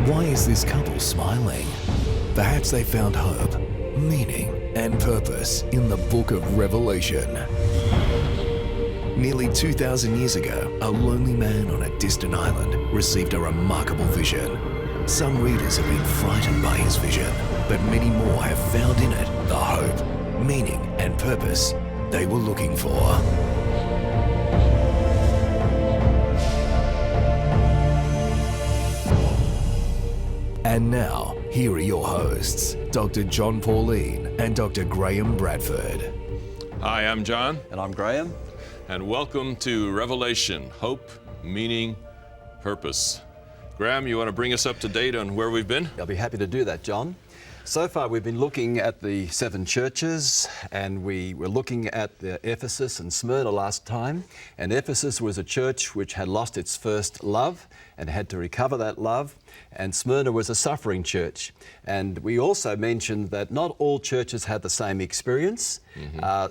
Why is this couple smiling? Perhaps they found hope, meaning, and purpose in the book of Revelation. Nearly 2,000 years ago, a lonely man on a distant island received a remarkable vision. Some readers have been frightened by his vision, but many more have found in it the hope, meaning, and purpose they were looking for. And now, here are your hosts, Dr. Jon Paulien and Dr. Graeme Bradford. Hi, I'm Jon. And I'm Graeme. And welcome to Revelation, Hope, Meaning, Purpose. Graeme, you want to bring us up to date on where we've been? I'll be happy to do that, Jon. So far we've been looking at the 7 churches, and we were looking at Ephesus and Smyrna last time. And Ephesus was a church which had lost its first love and had to recover that love. And Smyrna was a suffering church. And we also mentioned that not all churches had the same experience.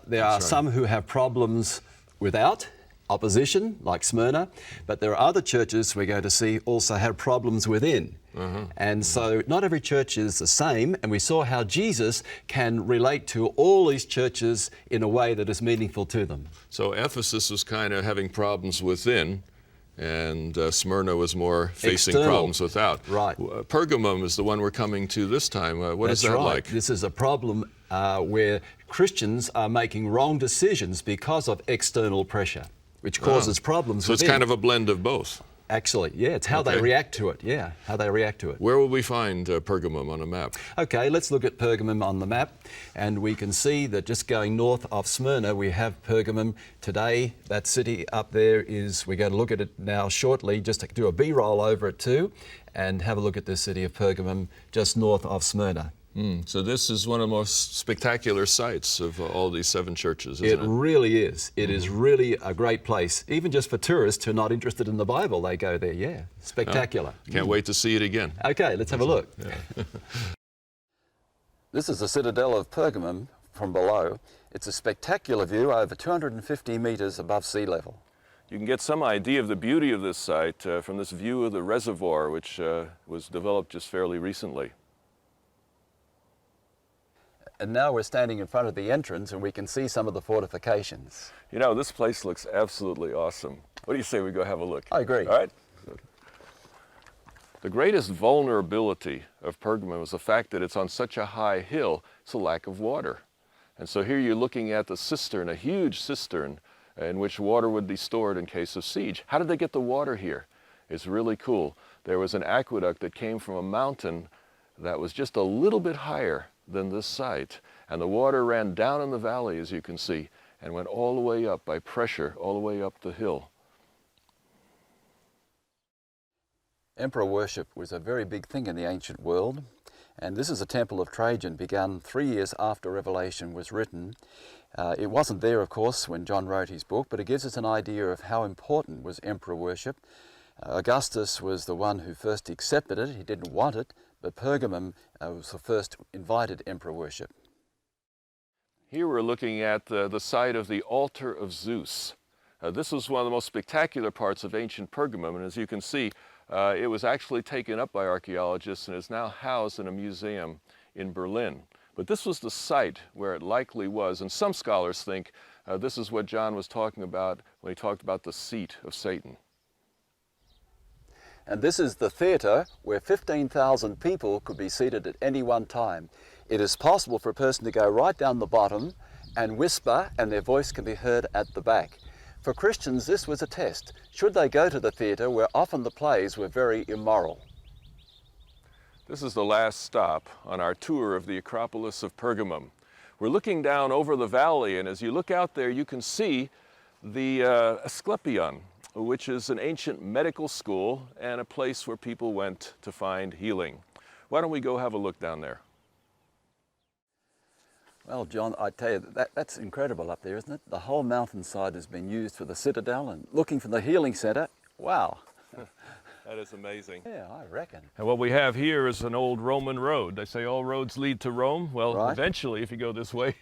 There are some who have problems without opposition, like Smyrna, but there are other churches we're going to see also have problems within. And so not every church is the same, and we saw how Jesus can relate to all these churches in a way that is meaningful to them. So Ephesus was kind of having problems within, and Smyrna was more facing External. problems without. Right. Pergamum is the one we're coming to this time. What is that like? This is a problem where Christians are making wrong decisions because of external pressure, which causes problems So within. it's kind of a blend of both. Actually, yeah, it's how they react to it. Yeah, how they react to it. Where will we find Pergamum on a map? Okay, let's look at Pergamum on the map, and we can see that just going north of Smyrna, we have Pergamum today. That city up there is, we're going to look at it now shortly, just to do a B-roll over it too, and have a look at the city of Pergamum just north of Smyrna. So this is one of the most spectacular sites of all these 7 churches, isn't it? It really is. It is really a great place. Even just for tourists who are not interested in the Bible, they go there. Yeah, spectacular. Can't wait to see it again. Okay, let's have a look. Yeah. This is the Citadel of Pergamon from below. It's a spectacular view over 250 meters above sea level. You can get some idea of the beauty of this site from this view of the reservoir, which was developed just fairly recently. And now we're standing in front of the entrance and we can see some of the fortifications. You know, this place looks absolutely awesome. What do you say we go have a look? I agree. All right? The greatest vulnerability of Pergamum was the fact that it's on such a high hill, it's a lack of water. And so here you're looking at the cistern, a huge cistern in which water would be stored in case of siege. How did they get the water here? It's really cool. There was an aqueduct that came from a mountain that was just a little bit higher than this site, and the water ran down in the valley, as you can see, and went all the way up by pressure, all the way up the hill. Emperor worship was a very big thing in the ancient world, and this is a temple of Trajan, begun 3 years after Revelation was written. It wasn't there, of course, when John wrote his book, but it gives us an idea of how important was emperor worship. Augustus was the one who first accepted it. He didn't want it, but Pergamum was the first invited emperor worship. Here we're looking at the site of the altar of Zeus. This was one of the most spectacular parts of ancient Pergamum, and as you can see, it was actually taken up by archaeologists and is now housed in a museum in Berlin. But this was the site where it likely was, and some scholars think this is what John was talking about when he talked about the seat of Satan. And this is the theatre where 15,000 people could be seated at any one time. It is possible for a person to go right down the bottom and whisper, and their voice can be heard at the back. For Christians, this was a test. Should they go to the theatre where often the plays were very immoral? This is the last stop on our tour of the Acropolis of Pergamum. We're looking down over the valley, and as you look out there, you can see the Asclepion, which is an ancient medical school and a place where people went to find healing. Why don't we go have a look down there? Well, John, I tell you, that's incredible up there, isn't it? The whole mountainside has been used for the Citadel, and looking for the healing centre, wow. That is amazing. Yeah, I reckon. And what we have here is an old Roman road. They say all roads lead to Rome. Well, Right. Eventually, if you go this way,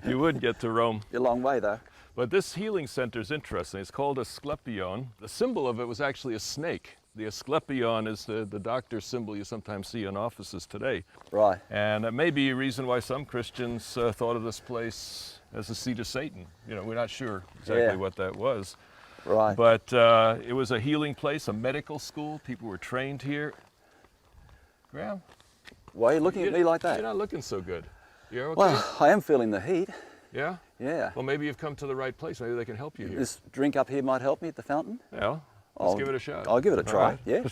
you would get to Rome. A long way, though. But this healing center is interesting. It's called Asclepion. The symbol of it was actually a snake. The Asclepion is the doctor symbol you sometimes see in offices today. Right. And that may be a reason why some Christians thought of this place as the seat of Satan. You know, we're not sure exactly what that was. Right. But it was a healing place, a medical school. People were trained here. Graeme? Why are you looking at me like that? You're not looking so good. You're okay? Well, I am feeling the heat. Yeah? Yeah. Well, maybe you've come to the right place. Maybe they can help you here. This drink up here might help me at the fountain. Yeah. Let's give it a shot. I'll give it a try, right. yeah.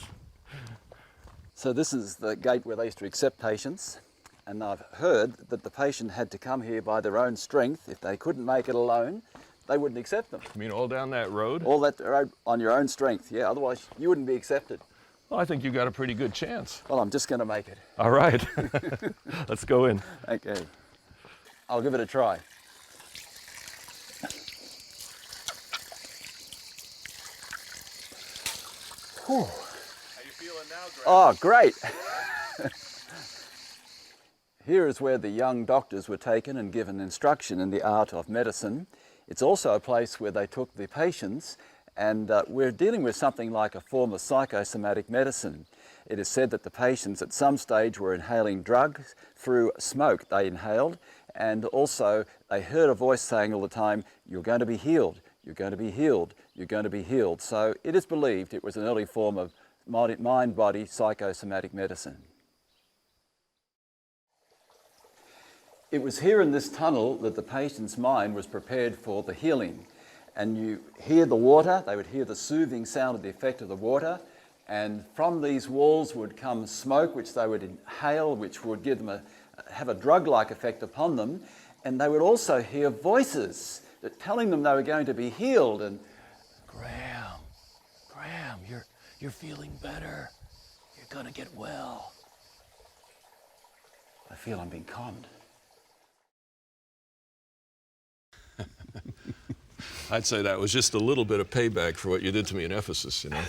So this is the gate where they used to accept patients, and I've heard that the patient had to come here by their own strength. If they couldn't make it alone, they wouldn't accept them. You mean all down that road? All that road on your own strength, yeah, otherwise you wouldn't be accepted. Well, I think you've got a pretty good chance. Well, I'm just going to make it. All right. Let's go in. Okay. I'll give it a try. Whew. How you feeling now, Graeme? Oh, great. Here is where the young doctors were taken and given instruction in the art of medicine. It's also a place where they took the patients, and we're dealing with something like a form of psychosomatic medicine. It is said that the patients at some stage were inhaling drugs through smoke they inhaled, and also they heard a voice saying all the time, "You're going to be healed, you're going to be healed, you're going to be healed." So it is believed it was an early form of mind-body psychosomatic medicine. It was here in this tunnel that the patient's mind was prepared for the healing. And you hear the water, they would hear the soothing sound of the effect of the water, and from these walls would come smoke which they would inhale, which would give them have a drug-like effect upon them, and they would also hear voices telling them they were going to be healed. And Graeme, you're feeling better. You're gonna get well. I feel I'm being conned. I'd say that was just a little bit of payback for what you did to me in Ephesus, you know.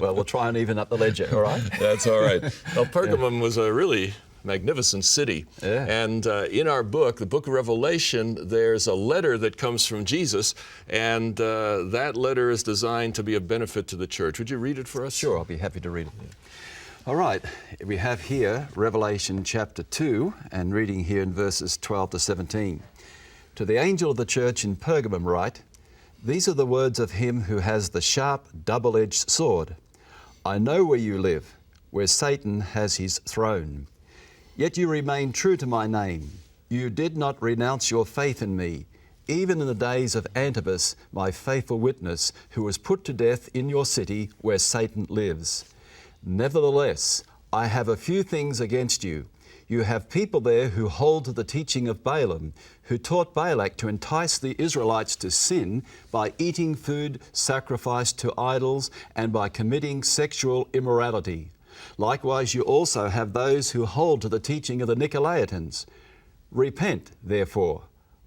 Well, we'll try and even up the ledger, all right? That's all right. Well, Pergamum was a really magnificent city. Yeah. And in our book, the book of Revelation, there's a letter that comes from Jesus, and that letter is designed to be a benefit to the church. Would you read it for us? Sure, I'll be happy to read it. All right, we have here Revelation chapter 2, and reading here in verses 12 to 17. To the angel of the church in Pergamum write, "These are the words of him who has the sharp, double-edged sword. I know where you live, where Satan has his throne. Yet you remain true to my name. You did not renounce your faith in me, even in the days of Antipas, my faithful witness, who was put to death in your city where Satan lives. Nevertheless, I have a few things against you. You have people there who hold to the teaching of Balaam, who taught Balak to entice the Israelites to sin by eating food sacrificed to idols and by committing sexual immorality. Likewise, you also have those who hold to the teaching of the Nicolaitans. Repent, therefore,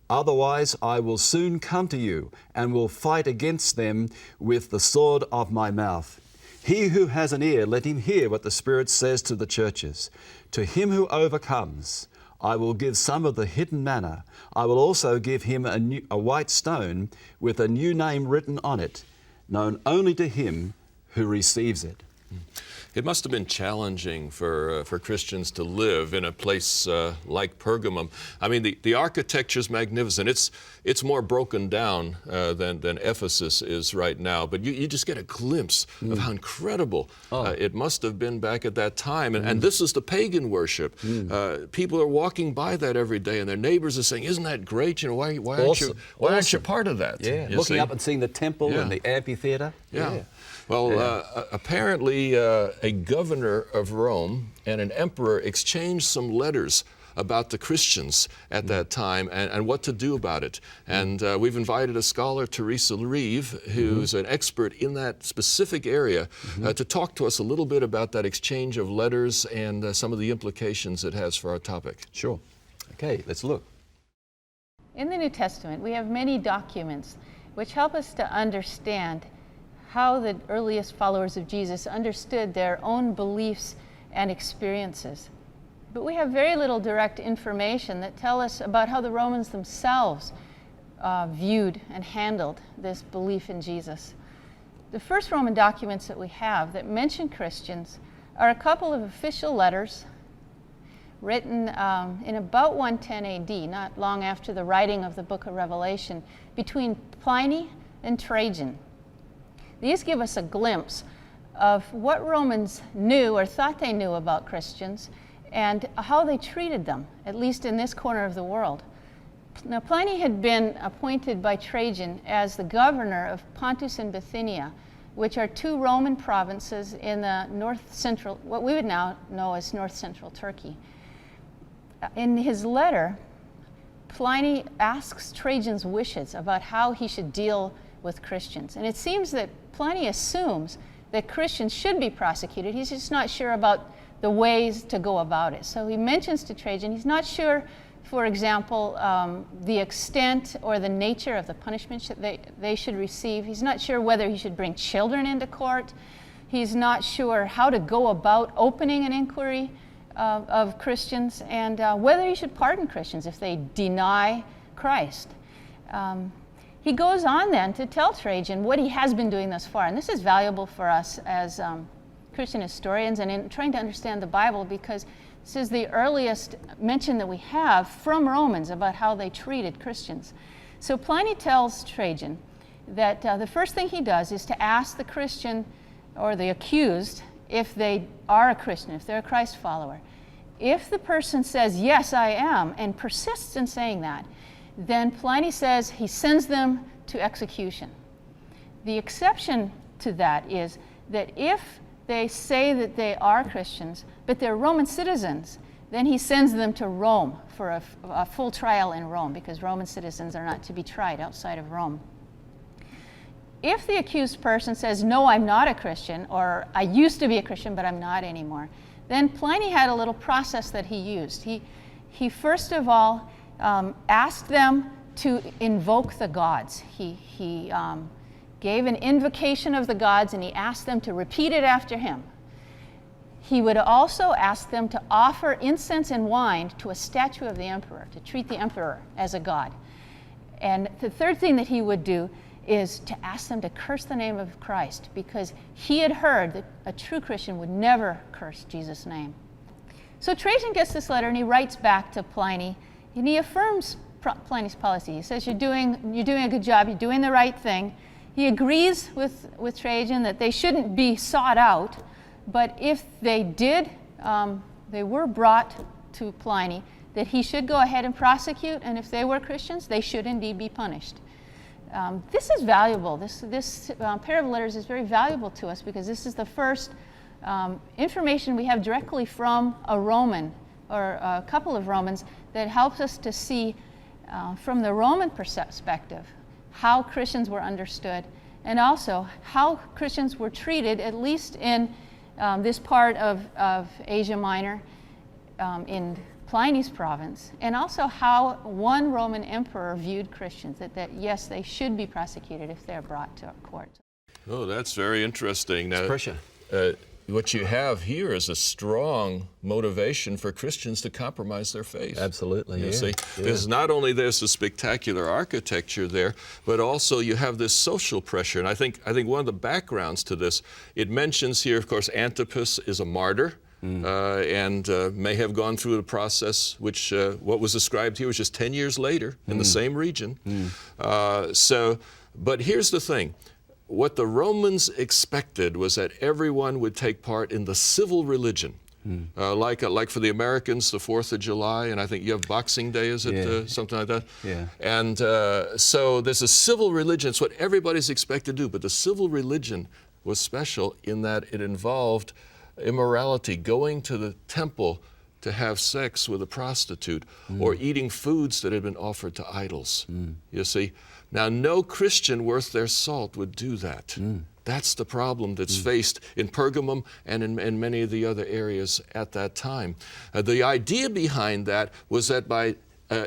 otherwise I will soon come to you and will fight against them with the sword of my mouth. He who has an ear, let him hear what the Spirit says to the churches. To him who overcomes, I will give some of the hidden manna. I will also give him a white stone with a new name written on it, known only to him who receives it." It must have been challenging for Christians to live in a place like Pergamum. I mean, the architecture's magnificent. It's more broken down than Ephesus is right now, but you just get a glimpse of how incredible it must have been back at that time. And this is the pagan worship. People are walking by that every day, and their neighbors are saying, "Isn't that great? You know, why aren't you part of that?" Yeah, You looking see? up and seeing the temple and the amphitheater. Yeah. Well, apparently a governor of Rome and an emperor exchanged some letters about the Christians at that time and what to do about it. And we've invited a scholar, Teresa Reeve, who's an expert in that specific area, to talk to us a little bit about that exchange of letters and some of the implications it has for our topic. Sure. Okay, let's look. In the New Testament, we have many documents which help us to understand how the earliest followers of Jesus understood their own beliefs and experiences. But we have very little direct information that tell us about how the Romans themselves viewed and handled this belief in Jesus. The first Roman documents that we have that mention Christians are a couple of official letters written in about 110 AD, not long after the writing of the book of Revelation, between Pliny and Trajan. These give us a glimpse of what Romans knew or thought they knew about Christians and how they treated them, at least in this corner of the world. Now, Pliny had been appointed by Trajan as the governor of Pontus and Bithynia, which are two Roman provinces in the north-central, what we would now know as north-central Turkey. In his letter, Pliny asks Trajan's wishes about how he should deal with Christians. And it seems that Pliny assumes that Christians should be prosecuted. He's just not sure about the ways to go about it. So he mentions to Trajan, he's not sure, for example, the extent or the nature of the punishment that they should receive. He's not sure whether he should bring children into court. He's not sure how to go about opening an inquiry of Christians, and whether he should pardon Christians if they deny Christ. He goes on then to tell Trajan what he has been doing thus far, and this is valuable for us as Christian historians and in trying to understand the Bible, because this is the earliest mention that we have from Romans about how they treated Christians. So Pliny tells Trajan that the first thing he does is to ask the Christian or the accused if they are a Christian, if they're a Christ follower. If the person says, yes, I am, and persists in saying that, then Pliny says he sends them to execution. The exception to that is that if they say that they are Christians, but they're Roman citizens, then he sends them to Rome for a full trial in Rome, because Roman citizens are not to be tried outside of Rome. If the accused person says, no, I'm not a Christian, or I used to be a Christian, but I'm not anymore, then Pliny had a little process that he used. He first of all asked them to invoke the gods. He gave an invocation of the gods, and he asked them to repeat it after him. He would also ask them to offer incense and wine to a statue of the emperor, to treat the emperor as a god. And the third thing that he would do is to ask them to curse the name of Christ, because he had heard that a true Christian would never curse Jesus' name. So Trajan gets this letter, and he writes back to Pliny, and he affirms Pliny's policy. He says, you're doing a good job, you're doing the right thing. He agrees with Trajan that they shouldn't be sought out, but if they did, they were brought to Pliny, that he should go ahead and prosecute, and if they were Christians, they should indeed be punished. This is valuable. This pair of letters is very valuable to us, because this is the first information we have directly from a Roman, or a couple of Romans, that helps us to see from the Roman perspective how Christians were understood, and also how Christians were treated, at least in this part of Asia Minor, in Pliny's province, and also how one Roman emperor viewed Christians, that yes, they should be prosecuted if they're brought to court. Oh, that's very interesting. Now, pressure. What you have here is a strong motivation for Christians to compromise their faith. Absolutely, You see, there's not only there's a spectacular architecture there, but also you have this social pressure. And I think one of the backgrounds to this, it mentions here, of course, Antipas is a martyr. And may have gone through the process, which what was described here was just 10 years later in the same region. But here's the thing. What the Romans expected was that everyone would take part in the civil religion. Like for the Americans, the 4th of July, and I think you have Boxing Day, is it something like that? Yeah. And so there's a civil religion. It's what everybody's expected to do, but the civil religion was special in that it involved immorality, going to the temple to have sex with a prostitute, or eating foods that had been offered to idols. You see? Now, no Christian worth their salt would do that. That's the problem that's faced in Pergamum and in many of the other areas at that time. The idea behind that was that by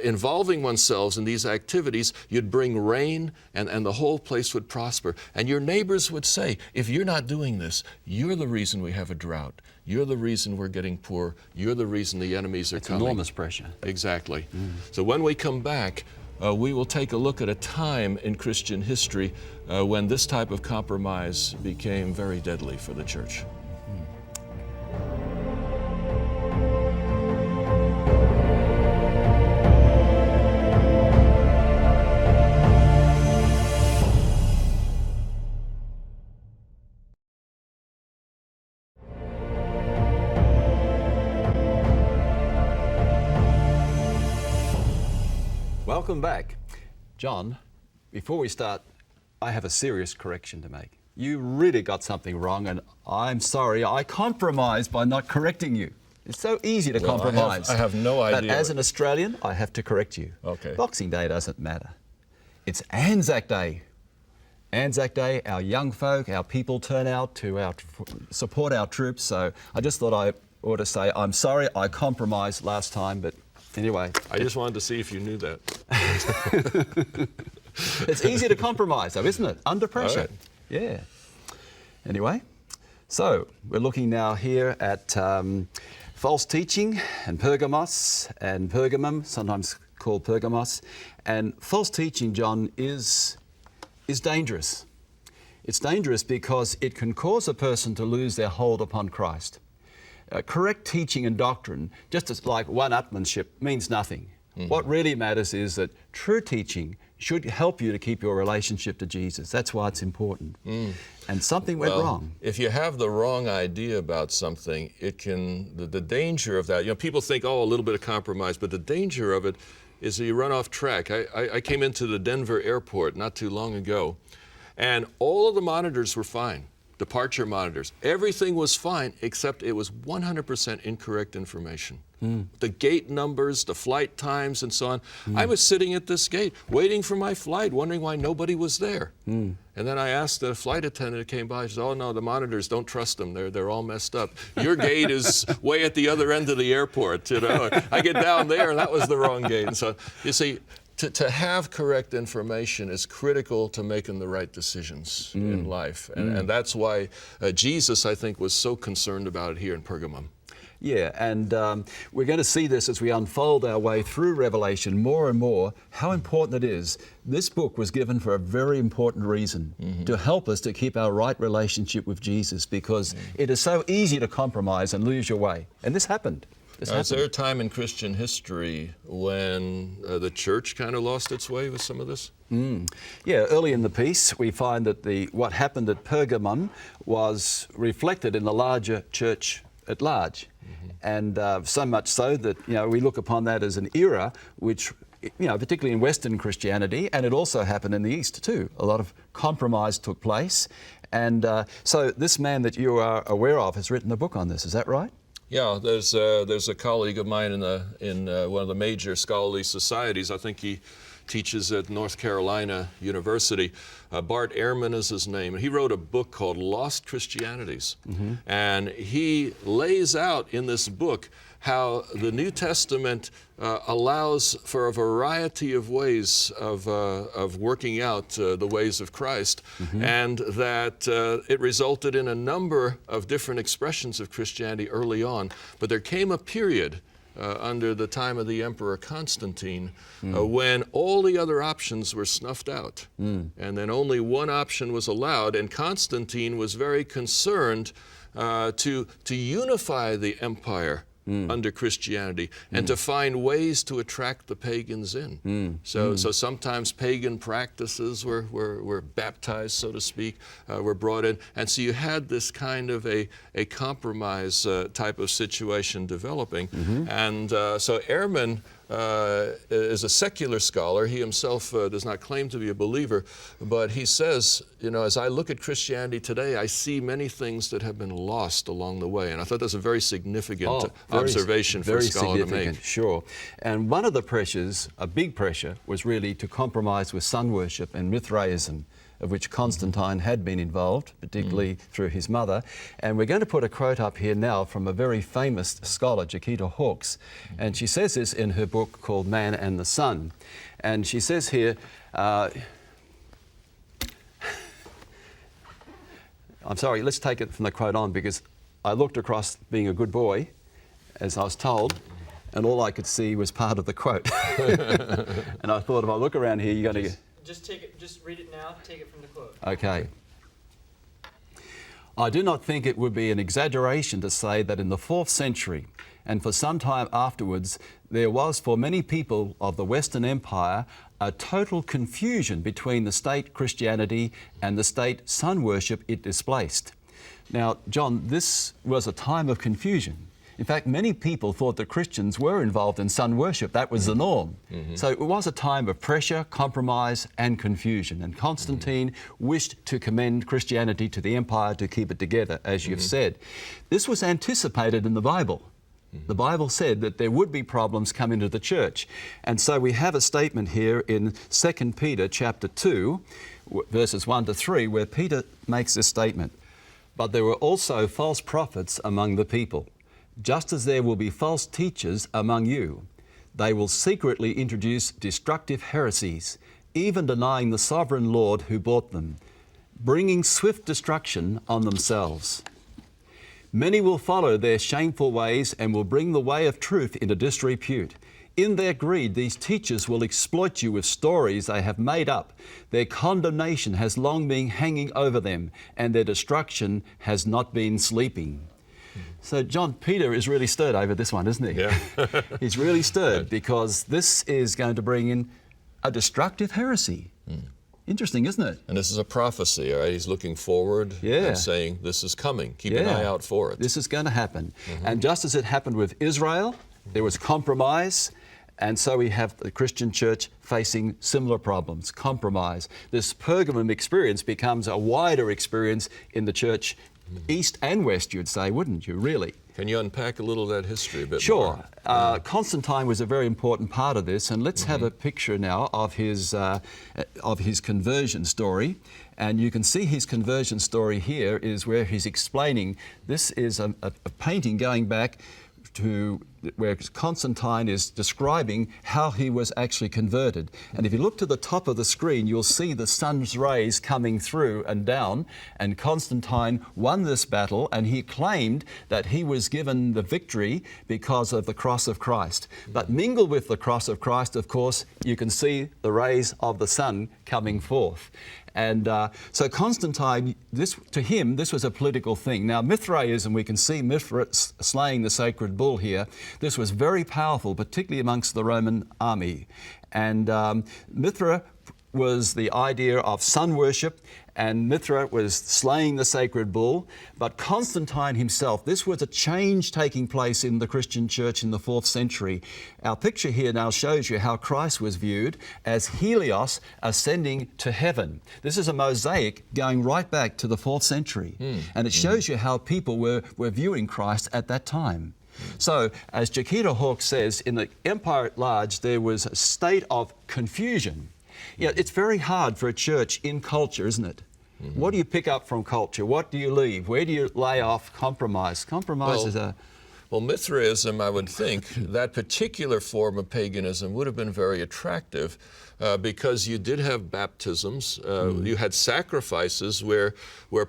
involving oneself in these activities, you'd bring rain and the whole place would prosper. And your neighbors would say, if you're not doing this, you're the reason we have a drought. You're the reason we're getting poor. You're the reason the enemies are coming. Enormous pressure. Exactly. So when we come back, we will take a look at a time in Christian history when this type of compromise became very deadly for the church. Welcome back. John, before we start, I have a serious correction to make. You really got something wrong, and I'm sorry, I compromised by not correcting you. It's so easy to compromise. I have no idea. But as an Australian, I have to correct you. Okay. Boxing Day doesn't matter. It's Anzac Day. Anzac Day, our young folk, our people turn out to support our troops, so I just thought I ought to say, I'm sorry, I compromised last time, but anyway. I just wanted to see if you knew that. It's easy to compromise, though, isn't it? Under pressure. Right. Yeah. Anyway, so we're looking now here at false teaching and Pergamos and Pergamum, sometimes called Pergamos. And false teaching, John, is dangerous. It's dangerous because it can cause a person to lose their hold upon Christ. Correct teaching and doctrine, just as like one-upmanship, means nothing. What really matters is that true teaching should help you to keep your relationship to Jesus. That's why it's important. And something went wrong. If you have the wrong idea about something, it can, the danger of that, people think, oh, a little bit of compromise, but the danger of it is that you run off track. I came into the Denver airport not too long ago, and all of the monitors were fine. Departure monitors. Everything was fine, except it was 100% incorrect information. The gate numbers, the flight times, and so on. I was sitting at this gate, waiting for my flight, wondering why nobody was there. And then I asked the flight attendant who came by, she said, oh no, the monitors, don't trust them, they're all messed up. Your gate is way at the other end of the airport, I get down there, and that was the wrong gate. And so, you see, to have correct information is critical to making the right decisions in life. And that's why Jesus, I think, was so concerned about it here in Pergamum. Yeah, and we're going to see this as we unfold our way through Revelation more and more, how important it is. This book was given for a very important reason, to help us to keep our right relationship with Jesus, because it is so easy to compromise and lose your way. And this happened. Is there a time in Christian history when the church kind of lost its way with some of this? Yeah, early in the piece we find that what happened at Pergamon was reflected in the larger church at large. And so much so that, we look upon that as an era which, particularly in Western Christianity, and it also happened in the East too. A lot of compromise took place. And so this man that you are aware of has written a book on this, is that right? Yeah, there's a colleague of mine in one of the major scholarly societies. I think he teaches at North Carolina University. Bart Ehrman is his name. He wrote a book called Lost Christianities. And he lays out in this book how the New Testament allows for a variety of ways of working out the ways of Christ, and that it resulted in a number of different expressions of Christianity early on. But there came a period under the time of the Emperor Constantine when all the other options were snuffed out. And then only one option was allowed, and Constantine was very concerned to unify the empire under Christianity and to find ways to attract the pagans in. So sometimes pagan practices were baptized, so to speak, were brought in. And so you had this kind of a compromise type of situation developing. And so Ehrman is a secular scholar. He himself does not claim to be a believer, but he says, as I look at Christianity today, I see many things that have been lost along the way. And I thought that's a very significant observation for a scholar to make. Sure. And one of the pressures, a big pressure, was really to compromise with sun worship and Mithraism, of which Constantine had been involved, particularly through his mother. And we're going to put a quote up here now from a very famous scholar, Jaquita Hawkes. And she says this in her book called Man and the Sun. And she says here, I'm sorry, let's take it from the quote on, because I looked across being a good boy, as I was told, and all I could see was part of the quote. And I thought, if I look around here, you're going to... Just read it now, take it from the quote. Okay. I do not think it would be an exaggeration to say that in the 4th century, and for some time afterwards, there was for many people of the Western Empire a total confusion between the state Christianity and the state sun worship it displaced. Now, John, this was a time of confusion. In fact, many people thought that Christians were involved in sun worship. That was the norm. So it was a time of pressure, compromise and confusion. And Constantine wished to commend Christianity to the empire to keep it together, as you've said. This was anticipated in the Bible. The Bible said that there would be problems come into the church. And so we have a statement here in 2 Peter chapter 2, verses 1 to 3, where Peter makes this statement. But there were also false prophets among the people, just as there will be false teachers among you. They will secretly introduce destructive heresies, even denying the sovereign Lord who bought them, bringing swift destruction on themselves. Many will follow their shameful ways and will bring the way of truth into disrepute. In their greed, these teachers will exploit you with stories they have made up. Their condemnation has long been hanging over them, and their destruction has not been sleeping. So John, Peter is really stirred over this one, isn't he? Yeah. He's really stirred because this is going to bring in a destructive heresy. Interesting, isn't it? And this is a prophecy, all right? He's looking forward and saying, this is coming. Keep an eye out for it. This is going to happen. And just as it happened with Israel, there was compromise, and so we have the Christian church facing similar problems, compromise. This Pergamum experience becomes a wider experience in the church, east and west, you'd say, wouldn't you, really? Can you unpack a little of that history a bit more? Sure. Constantine was a very important part of this, and let's have a picture now of his conversion story. And you can see his conversion story here is where he's explaining. This is a painting going back to where Constantine is describing how he was actually converted. And if you look to the top of the screen, you'll see the sun's rays coming through and down, and Constantine won this battle, and he claimed that he was given the victory because of the cross of Christ. But mingled with the cross of Christ, of course, you can see the rays of the sun coming forth. And so Constantine, to him, this was a political thing. Now, Mithraism, we can see Mithra slaying the sacred bull here. This was very powerful, particularly amongst the Roman army. And Mithra was the idea of sun worship, and Mithra was slaying the sacred bull. But Constantine himself, this was a change taking place in the Christian church in the 4th century. Our picture here now shows you how Christ was viewed as Helios ascending to heaven. This is a mosaic going right back to the 4th century. And it shows you how people were viewing Christ at that time. So, as Jaquita Hawke says, in the empire at large, there was a state of confusion. Yeah, it's very hard for a church in culture, isn't it? What do you pick up from culture? What do you leave? Where do you lay off compromise? Compromise is a... Well, Mithraism, I would think, that particular form of paganism would have been very attractive because you did have baptisms, you had sacrifices where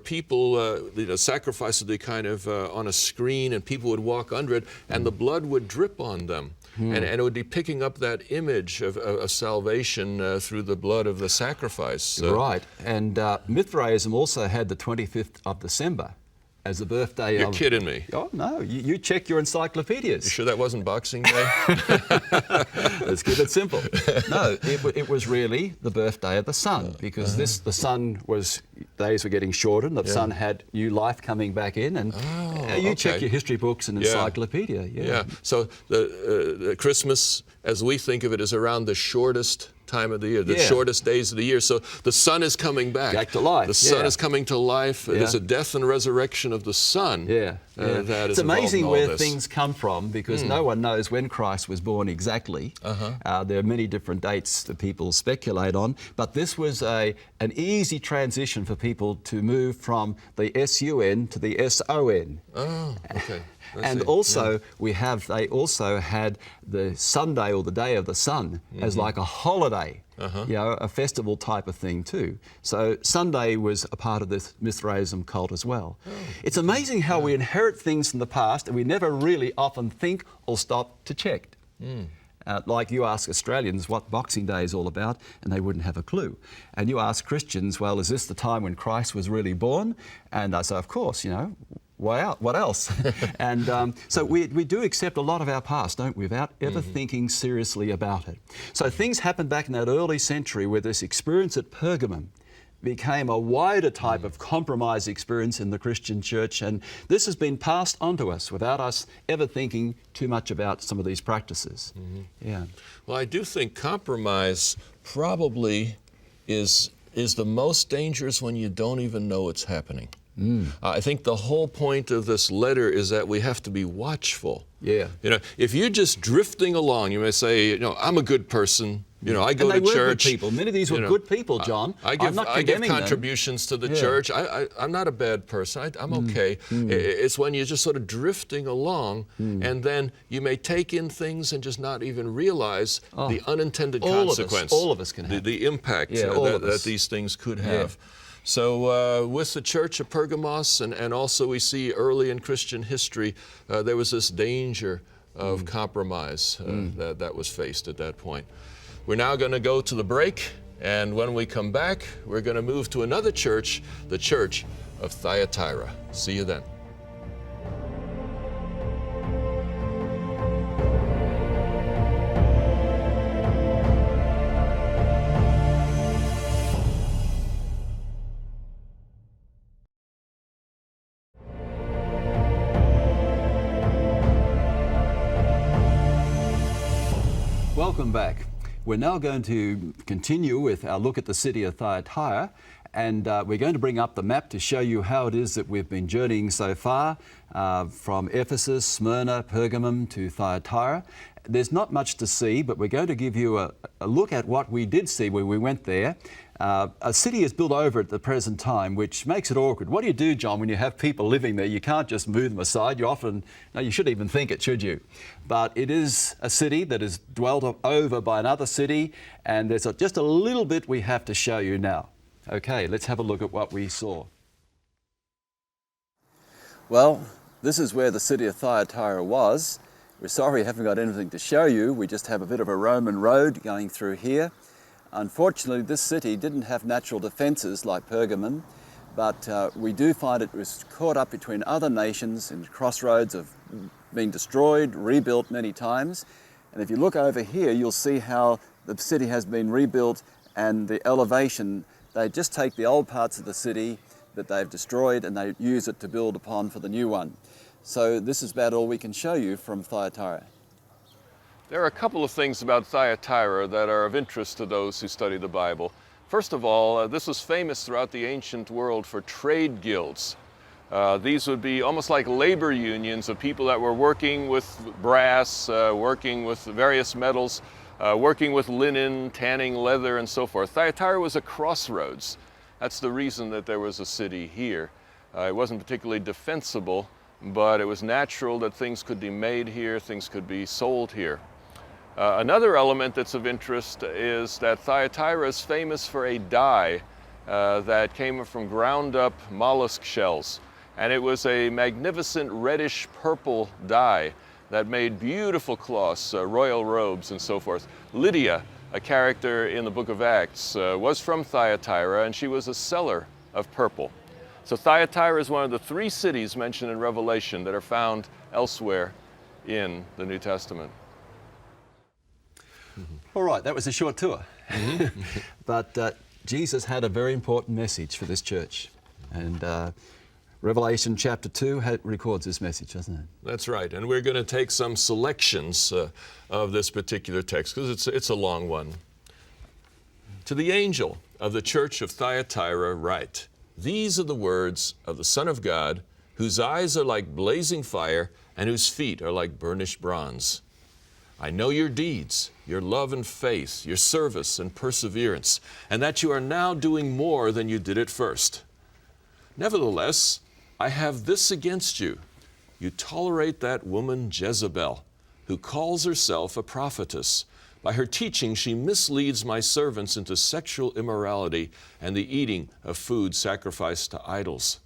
people, sacrifices would be kind of on a screen and people would walk under it and the blood would drip on them. And it would be picking up that image of salvation through the blood of the sacrifice. Right, and Mithraism also had the 25th of December as the birthday of... You're kidding me. Oh, no, you check your encyclopedias. You sure that wasn't Boxing Day? Let's keep it simple. No, it was really the birthday of the sun, because the sun was... Days were getting shorter, and the sun had new life coming back in, and you check your history books and encyclopedia. Yeah. So the Christmas, as we think of it, is around the shortest time of the year, the shortest days of the year. So the sun is coming back to life. The sun is coming to life. There's a death and resurrection of the sun. That is it's amazing involved in all where things come from, because no one knows when Christ was born exactly. There are many different dates that people speculate on, but this was an easy transition for people to move from the S-U-N to the S-O-N. Oh, okay. And also, they also had the Sunday or the Day of the Sun as like a holiday. you know, a festival type of thing too. So Sunday was a part of this Mithraism cult as well. It's amazing how we inherit things from the past and we never really often think or stop to check. Like you ask Australians what Boxing Day is all about, and they wouldn't have a clue. And you ask Christians, well, is this the time when Christ was really born? And I say, of course, you know, what else? And so we do accept a lot of our past, don't we, without ever thinking seriously about it. So things happened back in that early century where this experience at Pergamum became a wider type of compromise experience in the Christian church, and this has been passed on to us without us ever thinking too much about some of these practices. Yeah. Well, I do think compromise probably is the most dangerous when you don't even know it's happening. I think the whole point of this letter is that we have to be watchful. Yeah. You know, if you're just drifting along, you may say, you know, I'm a good person. You know, I go and to they were church. Good people. Many of these were good people, John. I give contributions to the church. I'm not a bad person. I'm okay. It's when you're just sort of drifting along, and then you may take in things and just not even realize the unintended consequence. All of us can have the impact that these things could have. So with the Church of Pergamos, and also we see early in Christian history, there was this danger of compromise that was faced at that point. We're now going to go to the break, and when we come back, we're going to move to another church, the Church of Thyatira. See you then. Welcome back. We're now going to continue with our look at the city of Thyatira, and we're going to bring up the map to show you how it is that we've been journeying so far from Ephesus, Smyrna, Pergamum to Thyatira. There's not much to see, but we're going to give you a look at what we did see when we went there. A city is built over at the present time, which makes it awkward. What do you do, John, when you have people living there? You can't just move them aside. You shouldn't even think it, should you? But it is a city that is dwelt over by another city, and there's just a little bit we have to show you now. Okay, let's have a look at what we saw. Well, this is where the city of Thyatira was. We're sorry we haven't got anything to show you. We just have a bit of a Roman road going through here. Unfortunately, this city didn't have natural defences like Pergamon, but we do find it was caught up between other nations in crossroads of being destroyed, rebuilt many times. And if you look over here, you'll see how the city has been rebuilt, and the elevation, they just take the old parts of the city that they've destroyed and they use it to build upon for the new one. So this is about all we can show you from Thyatira. There are a couple of things about Thyatira that are of interest to those who study the Bible. First of all, this was famous throughout the ancient world for trade guilds. These would be almost like labor unions of people that were working with brass, working with various metals, working with linen, tanning leather, and so forth. Thyatira was a crossroads. That's the reason that there was a city here. It wasn't particularly defensible, but it was natural that things could be made here, things could be sold here. Another element that's of interest is that Thyatira is famous for a dye that came from ground up mollusk shells. And it was a magnificent reddish purple dye that made beautiful cloths, royal robes and so forth. Lydia, a character in the book of Acts, was from Thyatira, and she was a seller of purple. So Thyatira is one of the 3 cities mentioned in Revelation that are found elsewhere in the New Testament. All right, that was a short tour. But Jesus had a very important message for this church. And Revelation chapter 2 records this message, doesn't it? That's right. And we're going to take some selections of this particular text because it's a long one. To the angel of the Church of Thyatira write, "These are the words of the Son of God, whose eyes are like blazing fire and whose feet are like burnished bronze. I know your deeds, your love and faith, your service and perseverance, and that you are now doing more than you did at first. Nevertheless, I have this against you. You tolerate that woman Jezebel, who calls herself a prophetess, By her teaching, she misleads my servants into sexual immorality and the eating of food sacrificed to idols.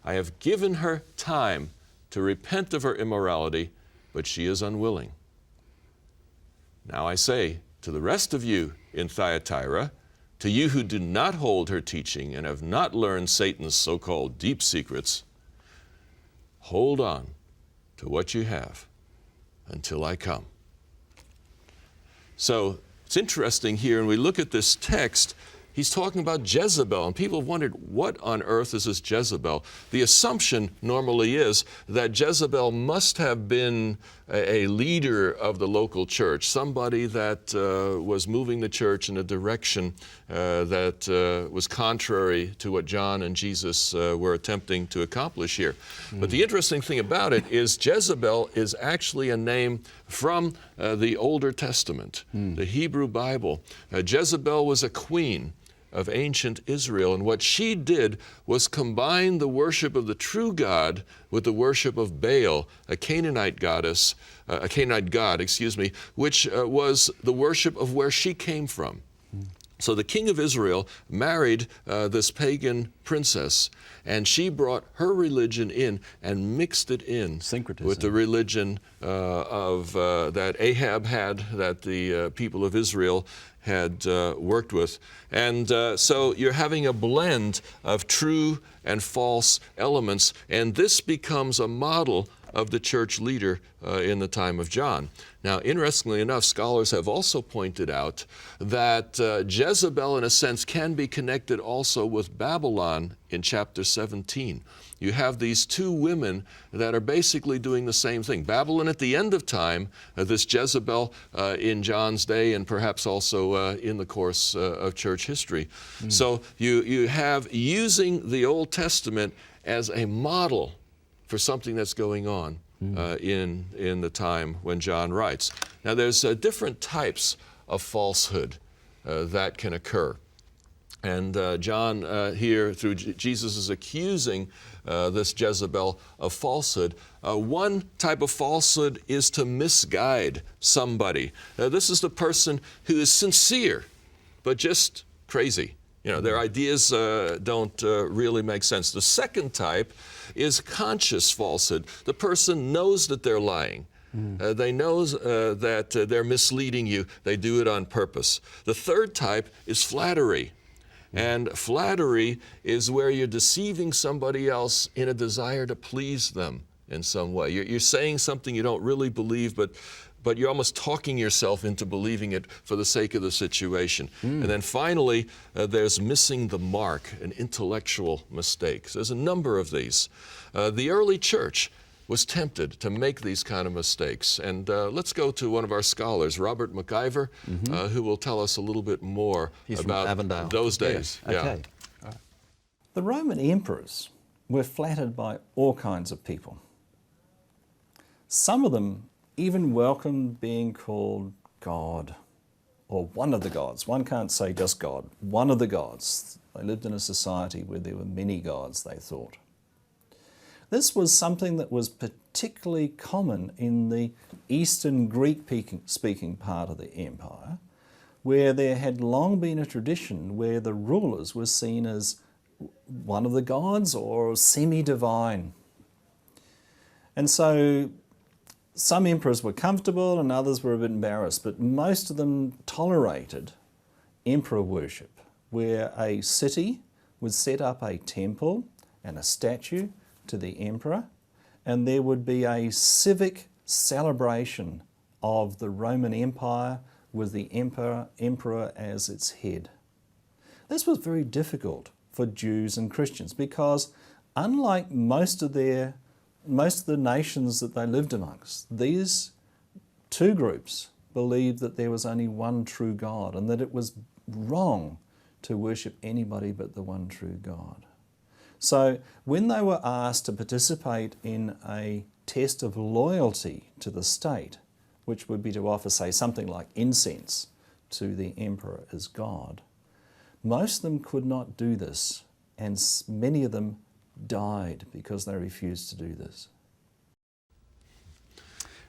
I have given her time to repent of her immorality, but she is unwilling. Now I say to the rest of you in Thyatira, to you who do not hold her teaching and have not learned Satan's so-called deep secrets, hold on to what you have until I come. So it's interesting here, and we look at this text, he's talking about Jezebel, and people have wondered, what on earth is this Jezebel? The assumption normally is that Jezebel must have been a leader of the local church, somebody that was moving the church in a direction that was contrary to what John and Jesus were attempting to accomplish here. But the interesting thing about it is Jezebel is actually a name from the Older Testament, the Hebrew Bible. Jezebel was a queen of ancient Israel, and what she did was combine the worship of the true God with the worship of Baal, a Canaanite god, which was the worship of where she came from. So the king of Israel married this pagan princess, and she brought her religion in and mixed it in with the religion that Ahab had, that the people of Israel had worked with. And so you're having a blend of true and false elements, and this becomes a model of the church leader in the time of John. Now, interestingly enough, scholars have also pointed out that Jezebel, in a sense, can be connected also with Babylon in chapter 17. You have these two women that are basically doing the same thing. Babylon at the end of time, this Jezebel in John's day, and perhaps also in the course of church history. So you have using the Old Testament as a model for something that's going on in the time when John writes. Now there's different types of falsehood that can occur. And John here, through Jesus, is accusing this Jezebel of falsehood. One type of falsehood is to misguide somebody. This is the person who is sincere, but just crazy. You know, their ideas don't really make sense. The second type is conscious falsehood. The person knows that they're lying. They know that they're misleading you. They do it on purpose. The third type is flattery. And flattery is where you're deceiving somebody else in a desire to please them in some way. You're saying something you don't really believe, but you're almost talking yourself into believing it for the sake of the situation. And then finally, there's missing the mark, an intellectual mistake. So there's a number of these. The early church was tempted to make these kind of mistakes. And let's go to one of our scholars, Robert McIver, who will tell us a little bit more about those days. Yes. Okay. Yeah. The Roman emperors were flattered by all kinds of people. Some of them even welcomed being called God, or one of the gods. One can't say just God, one of the gods. They lived in a society where there were many gods, they thought. This was something that was particularly common in the Eastern Greek-speaking part of the empire, where there had long been a tradition where the rulers were seen as one of the gods or semi-divine. And so some emperors were comfortable and others were a bit embarrassed, but most of them tolerated emperor worship, where a city would set up a temple and a statue to the emperor, and there would be a civic celebration of the Roman Empire with the emperor as its head. This was very difficult for Jews and Christians because, unlike most of the nations that they lived amongst, these two groups believed that there was only one true God and that it was wrong to worship anybody but the one true God. So when they were asked to participate in a test of loyalty to the state, which would be to offer, say, something like incense to the emperor as God, most of them could not do this, and many of them died because they refused to do this.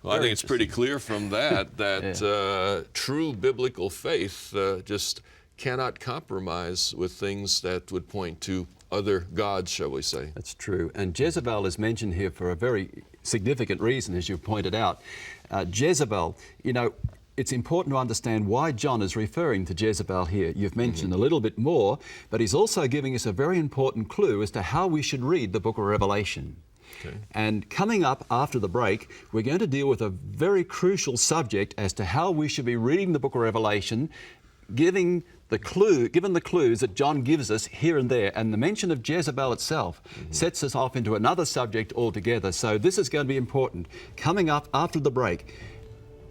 Well, I Very think it's pretty interesting. clear from that true biblical faith just cannot compromise with things that would point to other gods, shall we say. That's true. And Jezebel is mentioned here for a very significant reason, as you pointed out. Jezebel, you know, it's important to understand why John is referring to Jezebel here. You've mentioned a little bit more, but he's also giving us a very important clue as to how we should read the book of Revelation. Okay. And coming up after the break, we're going to deal with a very crucial subject as to how we should be reading the book of Revelation, given the clues that John gives us here and there. And the mention of Jezebel itself sets us off into another subject altogether. So this is going to be important. Coming up after the break,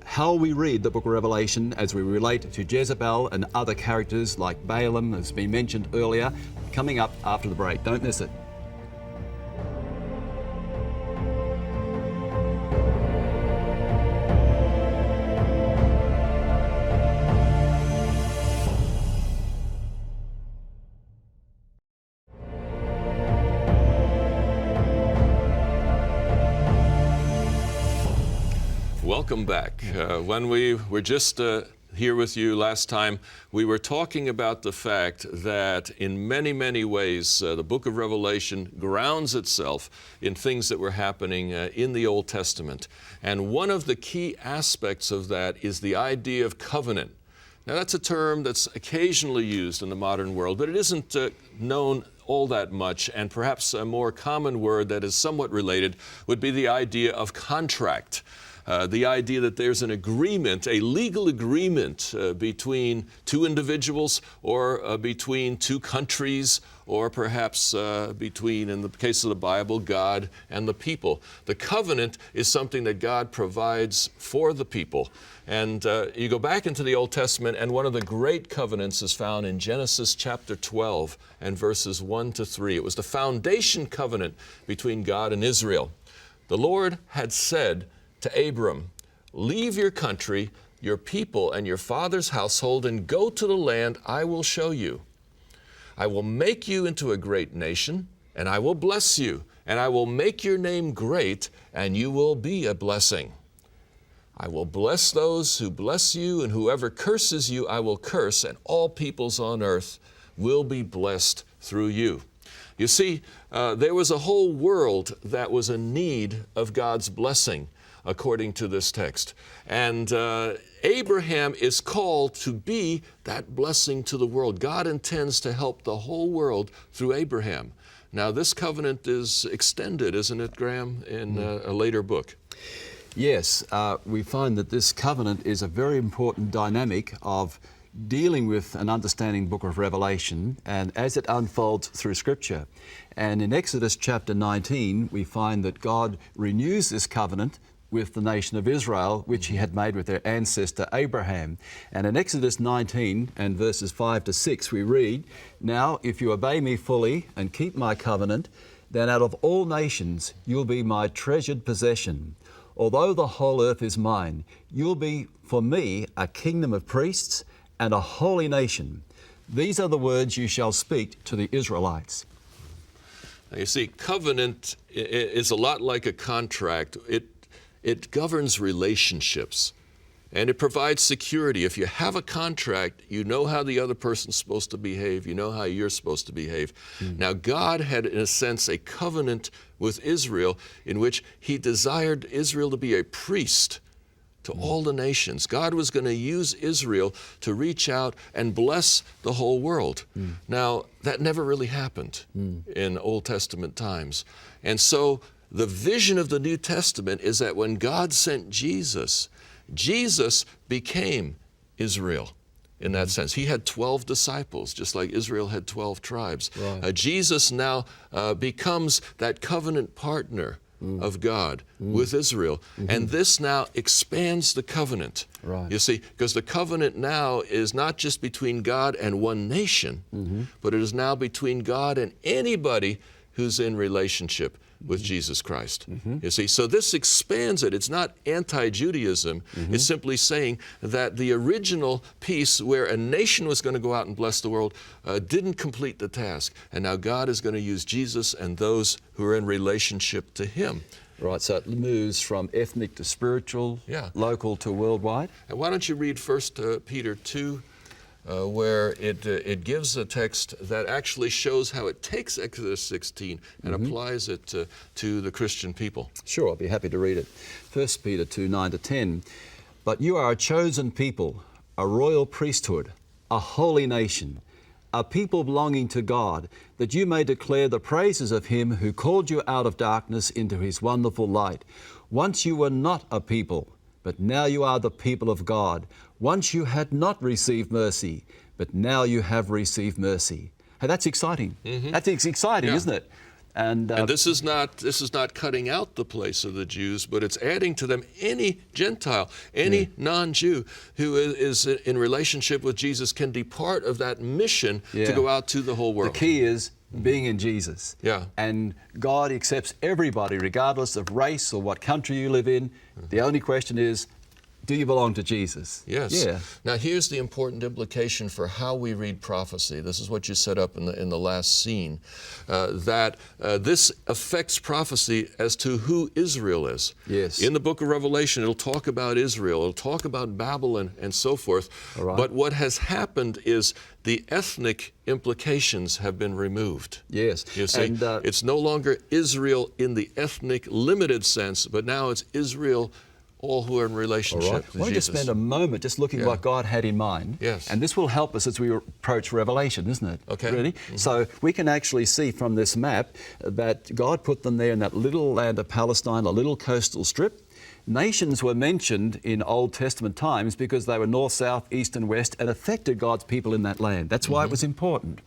how we read the book of Revelation as we relate to Jezebel and other characters like Balaam, as has been mentioned earlier, coming up after the break. Don't miss it. Welcome back. When we were just here with you last time, we were talking about the fact that in many, many ways, the book of Revelation grounds itself in things that were happening in the Old Testament. And one of the key aspects of that is the idea of covenant. Now, that's a term that's occasionally used in the modern world, but it isn't known all that much, and perhaps a more common word that is somewhat related would be the idea of contract. The idea that there's an agreement, a legal agreement between two individuals or between two countries, or perhaps between, in the case of the Bible, God and the people. The covenant is something that God provides for the people. And you go back into the Old Testament, and one of the great covenants is found in Genesis chapter 12 and verses 1 to 3. It was the foundation covenant between God and Israel. The Lord had said to Abram, "Leave your country, your people, and your father's household, and go to the land I will show you. I will make you into a great nation, and I will bless you, and I will make your name great, and you will be a blessing. I will bless those who bless you, and whoever curses you I will curse, and all peoples on earth will be blessed through you." You see, there was a whole world that was in need of God's blessing, according to this text. And Abraham is called to be that blessing to the world. God intends to help the whole world through Abraham. Now, this covenant is extended, isn't it, Graeme, in a later book? Yes, we find that this covenant is a very important dynamic of dealing with and understanding the book of Revelation, and as it unfolds through Scripture. And in Exodus chapter 19, we find that God renews this covenant with the nation of Israel, which he had made with their ancestor Abraham. And in Exodus 19 and verses 5 to 6, we read, "Now, if you obey me fully and keep my covenant, then out of all nations you'll be my treasured possession. Although the whole earth is mine, you'll be for me a kingdom of priests and a holy nation. These are the words you shall speak to the Israelites." Now, you see, covenant is a lot like a contract. It governs relationships, and it provides security. If you have a contract, you know how the other person's supposed to behave. You know how you're supposed to behave. Now, God had, in a sense, a covenant with Israel in which he desired Israel to be a priest to all the nations. God was going to use Israel to reach out and bless the whole world. Now, that never really happened in Old Testament times. And so the vision of the New Testament is that when God sent Jesus, Jesus became Israel in that sense. He had 12 disciples, just like Israel had 12 tribes. Right. Jesus now becomes that covenant partner of God with Israel. And this now expands the covenant. Right. You see, because the covenant now is not just between God and one nation, but it is now between God and anybody who's in relationship with Jesus Christ. You see, so this expands it. It's not anti-Judaism. It's simply saying that the original piece where a nation was going to go out and bless the world didn't complete the task. And now God is going to use Jesus and those who are in relationship to him. Right, so it moves from ethnic to spiritual, Yeah. local to worldwide. And why don't you read 1 Peter 2, where it gives a text that actually shows how it takes Exodus 16 and applies it to the Christian people. Sure, I'll be happy to read it. 1 Peter 2, 9 to 10. But you are a chosen people, a royal priesthood, a holy nation, a people belonging to God, that you may declare the praises of him who called you out of darkness into his wonderful light. Once you were not a people, but now you are the people of God. Once you had not received mercy, but now you have received mercy. Hey, that's exciting. That's exciting, Yeah. isn't it? And this is not cutting out the place of the Jews, but it's adding to them any Gentile, any non-Jew who is in relationship with Jesus can be part of that mission to go out to the whole world. the key is being in Jesus. Yeah. And God accepts everybody, regardless of race or what country you live in. The only question is, do you belong to Jesus? Yes. Yeah. Now here's the important implication for how we read prophecy. This is what you set up in the last scene, that this affects prophecy as to who Israel is. Yes. In the book of Revelation, it'll talk about Israel, it'll talk about Babylon and so forth. All right. But what has happened is the ethnic implications have been removed. Yes. You see, And, it's no longer Israel in the ethnic limited sense, but now it's Israel, all who are in All relationship right. to I want to Jesus. just spend a moment just looking what God had in mind. Yes. And this will help us as we approach Revelation, isn't it? Okay. Ready? So we can actually see from this map that God put them there in that little land of Palestine, a little coastal strip. Nations were mentioned in Old Testament times because they were north, south, east and west and affected God's people in that land. That's why it was important.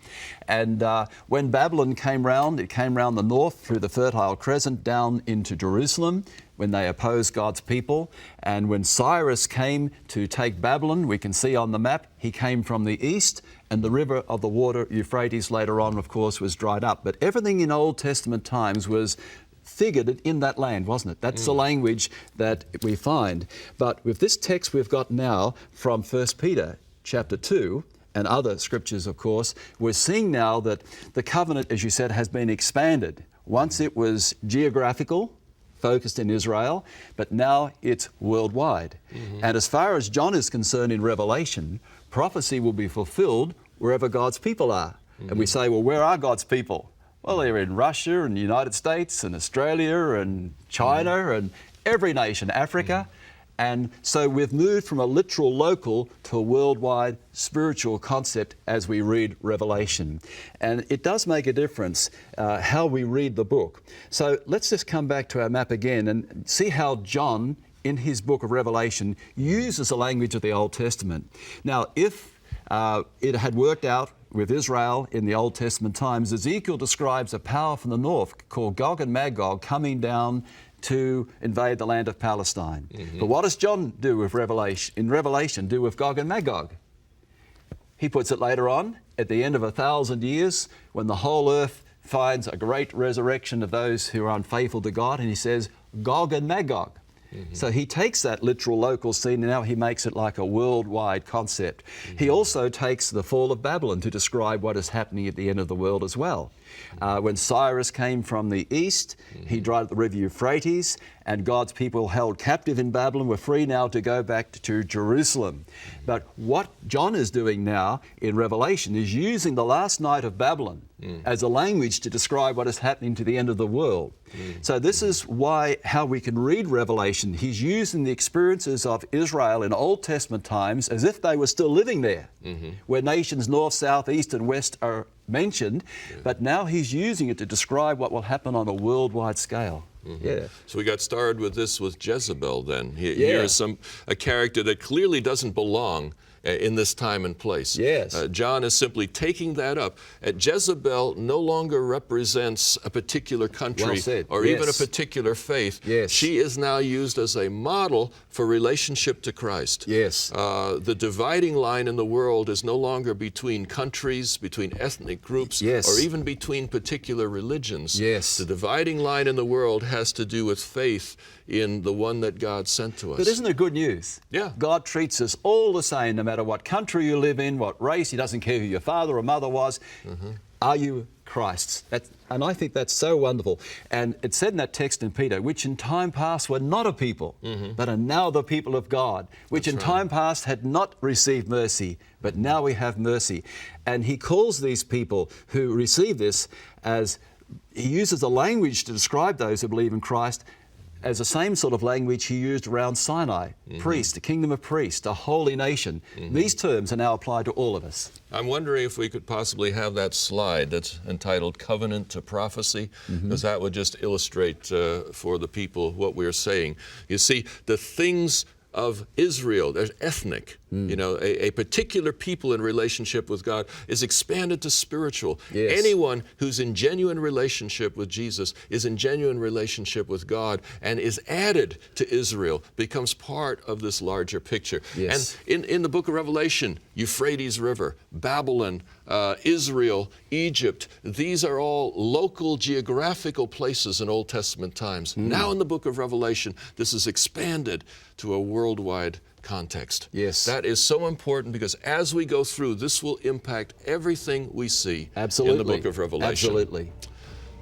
And when Babylon came round, it came round the north through the Fertile Crescent down into Jerusalem when they opposed God's people. And when Cyrus came to take Babylon, we can see on the map, he came from the east, and the river of the water, Euphrates, later on, of course, was dried up. But everything in Old Testament times was figured in that land, wasn't it? That's the language that we find. But with this text we've got now from 1 Peter chapter 2 and other scriptures, of course, we're seeing now that the covenant, as you said, has been expanded. Once it was geographical, focused in Israel, but now it's worldwide. And as far as John is concerned in Revelation, prophecy will be fulfilled wherever God's people are. And we say, well, where are God's people? Well, they're in Russia and the United States and Australia and China and every nation, Africa. And so we've moved from a literal local to a worldwide spiritual concept as we read Revelation. And it does make a difference how we read the book. So let's just come back to our map again and see how John, in his book of Revelation, uses the language of the Old Testament. Now, if it had worked out with Israel in the Old Testament times, Ezekiel describes a power from the north called Gog and Magog coming down to invade the land of Palestine. But what does John do with Revelation do with Gog and Magog? He puts it later on, at the end of 1,000 years, when the whole earth finds a great resurrection of those who are unfaithful to God, and he says, Gog and Magog. So he takes that literal local scene and now he makes it like a worldwide concept. He also takes the fall of Babylon to describe what is happening at the end of the world as well. When Cyrus came from the east, he dried up the river Euphrates, and God's people held captive in Babylon were free now to go back to Jerusalem. But what John is doing now in Revelation is using the last night of Babylon as a language to describe what is happening to the end of the world. So this is how we can read Revelation. He's using the experiences of Israel in Old Testament times as if they were still living there, where nations north, south, east and west are mentioned, but now he's using it to describe what will happen on a worldwide scale. Yeah. So we got started with this with Jezebel then. Here is a character that clearly doesn't belong in this time and place. Yes. John is simply taking that up. Jezebel no longer represents a particular country Well said. or even a particular faith. Yes. She is now used as a model for relationship to Christ. Yes. The dividing line in the world is no longer between countries, between ethnic groups, Yes. or even between particular religions. Yes. The dividing line in the world has to do with faith in the one that God sent to us. But isn't it good news? Yeah. God treats us all the same, no matter what country you live in, what race. He doesn't care who your father or mother was. Are you a Christ's. And I think that's so wonderful. And it said in that text in Peter, which in time past were not a people, but are now the people of God, which in time past had not received mercy, but now we have mercy. And he calls these people who receive this as, he uses a language to describe those who believe in Christ as the same sort of language he used around Sinai. Priest, a kingdom of priests, a holy nation. These terms are now applied to all of us. I'm wondering if we could possibly have that slide that's entitled Covenant to Prophecy, because that would just illustrate for the people what we're saying. You see, the things of Israel, there's ethnic, you know, a particular people in relationship with God is expanded to spiritual. Yes. Anyone who's in genuine relationship with Jesus is in genuine relationship with God and is added to Israel, becomes part of this larger picture. Yes. And in the book of Revelation, Euphrates River, Babylon, Israel, Egypt, these are all local geographical places in Old Testament times. Now in the book of Revelation, this is expanded to a worldwide context. Yes. That is so important because as we go through, this will impact everything we see Absolutely. in the book of Revelation. Absolutely.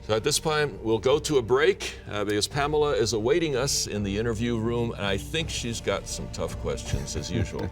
So at this point, we'll go to a break because Pamela is awaiting us in the interview room, and I think she's got some tough questions as usual.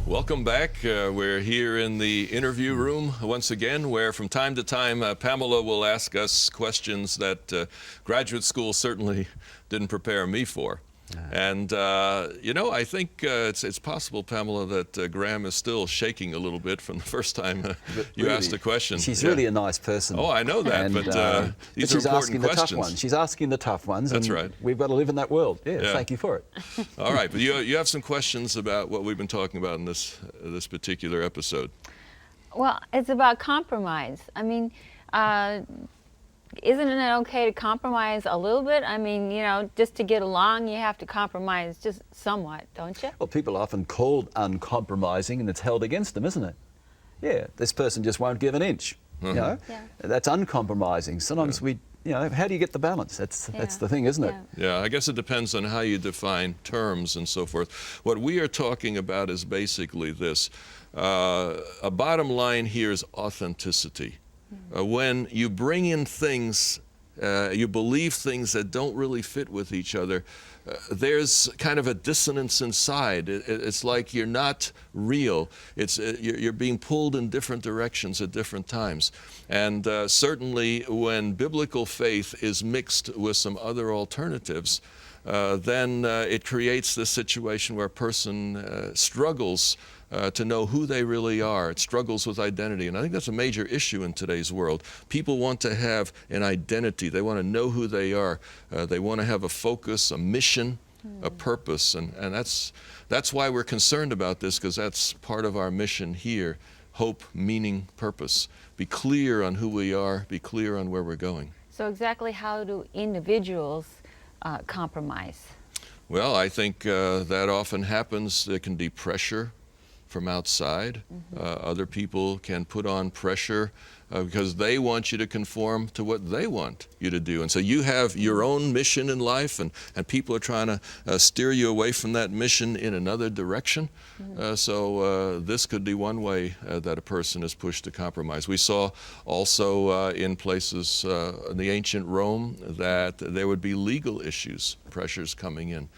Welcome back. We're here in the interview room once again, where from time to time Pamela will ask us questions that graduate school certainly didn't prepare me for. And, you know, I think it's possible, Pamela, that Graeme is still shaking a little bit from the first time you really, asked a question. She's really a nice person. Oh, I know that, And, but these she's are asking important the questions. tough ones. She's asking the tough ones. That's and right. We've got to live in that world. Yeah. Thank you for it. All right, but you have some questions about what we've been talking about in this particular episode. Well, it's about compromise. I mean, isn't it okay to compromise a little bit? I mean, you know, just to get along, you have to compromise just somewhat, don't you? Well, people are often called uncompromising, and it's held against them, isn't it? Yeah, this person just won't give an inch. You know, that's uncompromising. Sometimes we, you know, how do you get the balance? That's the thing, isn't it? Yeah, I guess it depends on how you define terms and so forth. What we are talking about is basically this. A bottom line here is authenticity. When you bring in things, you believe things that don't really fit with each other, there's kind of a dissonance inside. It's like you're not real. You're being pulled in different directions at different times. And certainly when biblical faith is mixed with some other alternatives, then it creates this situation where a person struggles to know who they really are. It struggles with identity. And I think that's a major issue in today's world. People want to have an identity. They want to know who they are. They want to have a focus, a mission, a purpose. And that's why we're concerned about this, because that's part of our mission here. Hope, meaning, purpose. Be clear on who we are. Be clear on where we're going. So exactly how do individuals compromise? Well, I think that often happens. There can be pressure from outside. Other people can put on pressure because they want you to conform to what they want you to do. And so you have your own mission in life, and people are trying to steer you away from that mission in another direction. So this could be one way that a person is pushed to compromise. We saw also in places in the ancient Rome that there would be legal issues, pressures coming in,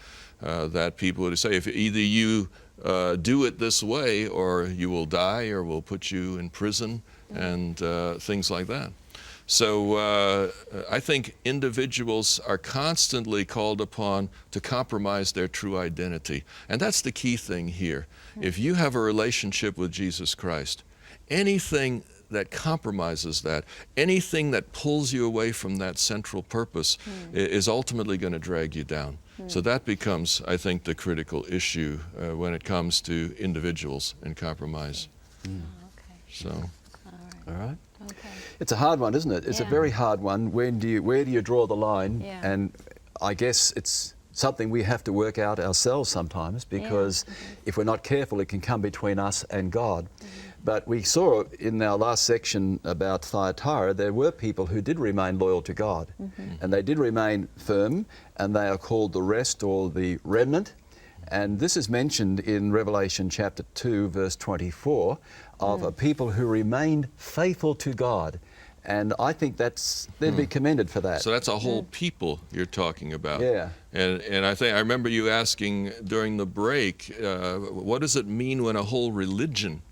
that people would say, if either you do it this way, or you will die, or we'll put you in prison, and things like that. So I think individuals are constantly called upon to compromise their true identity. And that's the key thing here. If you have a relationship with Jesus Christ, anything that compromises that, anything that pulls you away from that central purpose is ultimately going to drag you down. So that becomes, I think, the critical issue when it comes to individuals and compromise. So. All right. Okay. It's a hard one, isn't it? It's a very hard one. Where do you draw the line? Yeah. And I guess it's something we have to work out ourselves sometimes, because if we're not careful, it can come between us and God. But we saw in our last section about Thyatira, there were people who did remain loyal to God, and they did remain firm, and they are called the rest, or the remnant. And this is mentioned in Revelation chapter 2, verse 24, of a people who remained faithful to God. And I think they'd be commended for that. So that's a whole people you're talking about. Yeah. And I remember you asking during the break, what does it mean when a whole religion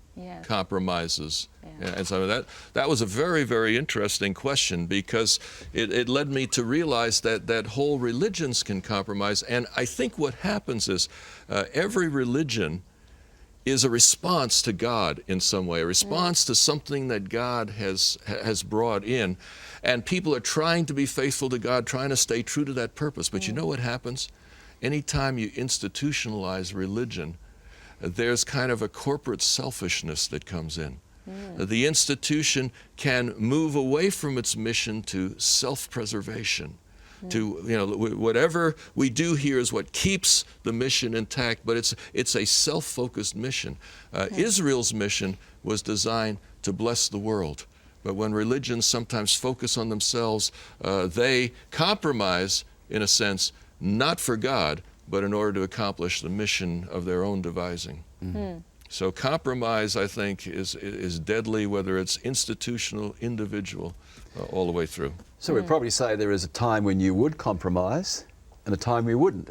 compromises? And so that was a very, very interesting question, because it led me to realize that whole religions can compromise. And I think what happens is every religion is a response to God in some way, a response to something that God has brought in. And people are trying to be faithful to God, trying to stay true to that purpose. But you know what happens? Anytime you institutionalize religion, there's kind of a corporate selfishness that comes in. The institution can move away from its mission to self-preservation. To, whatever we do here is what keeps the mission intact, but it's a self-focused mission. Israel's mission was designed to bless the world, but when religions sometimes focus on themselves, they compromise, in a sense, not for God, but in order to accomplish the mission of their own devising. So compromise, I think, is deadly, whether it's institutional, individual, all the way through. So we'd probably say there is a time when you would compromise and a time we wouldn't.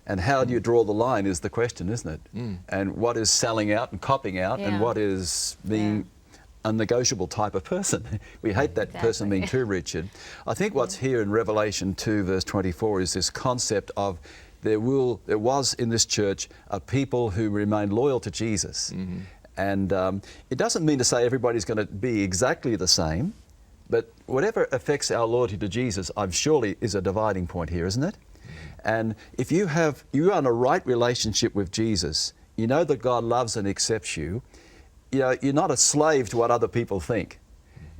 And how do you draw the line is the question, isn't it? And what is selling out and copying out, and what is being a negotiable type of person? We hate that person being too rigid. I think what's here in Revelation 2, verse 24 is this concept of there was in this church a people who remained loyal to Jesus. And it doesn't mean to say everybody's going to be exactly the same, but whatever affects our loyalty to Jesus, I'm surely is a dividing point here, isn't it? And if you are in a right relationship with Jesus, you know that God loves and accepts you. You're not a slave to what other people think.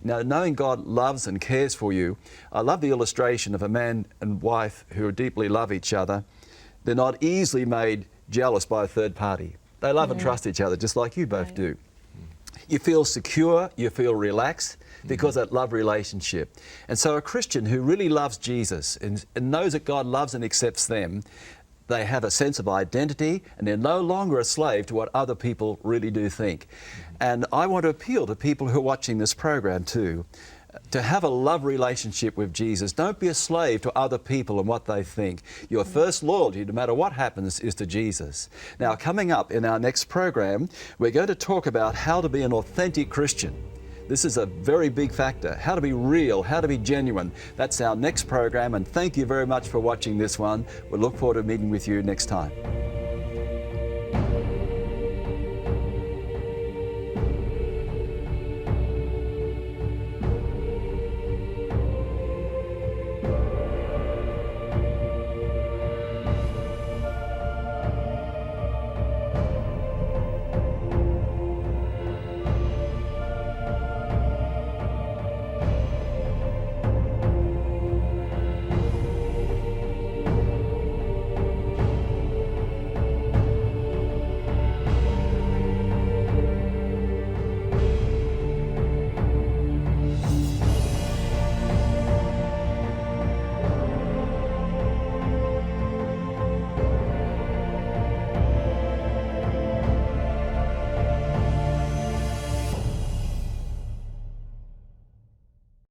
Knowing God loves and cares for you, I love the illustration of a man and wife who deeply love each other. They're not easily made jealous by a third party. They love and trust each other, just like you both do. You feel secure, you feel relaxed, because of that love relationship. And so a Christian who really loves Jesus and knows that God loves and accepts them, they have a sense of identity, and they're no longer a slave to what other people really do think. And I want to appeal to people who are watching this program too, to have a love relationship with Jesus. Don't be a slave to other people and what they think. Your first loyalty, no matter what happens, is to Jesus. Now, coming up in our next program, we're going to talk about how to be an authentic Christian. This is a very big factor. How to be real, how to be genuine. That's our next program, and thank you very much for watching this one. We look forward to meeting with you next time.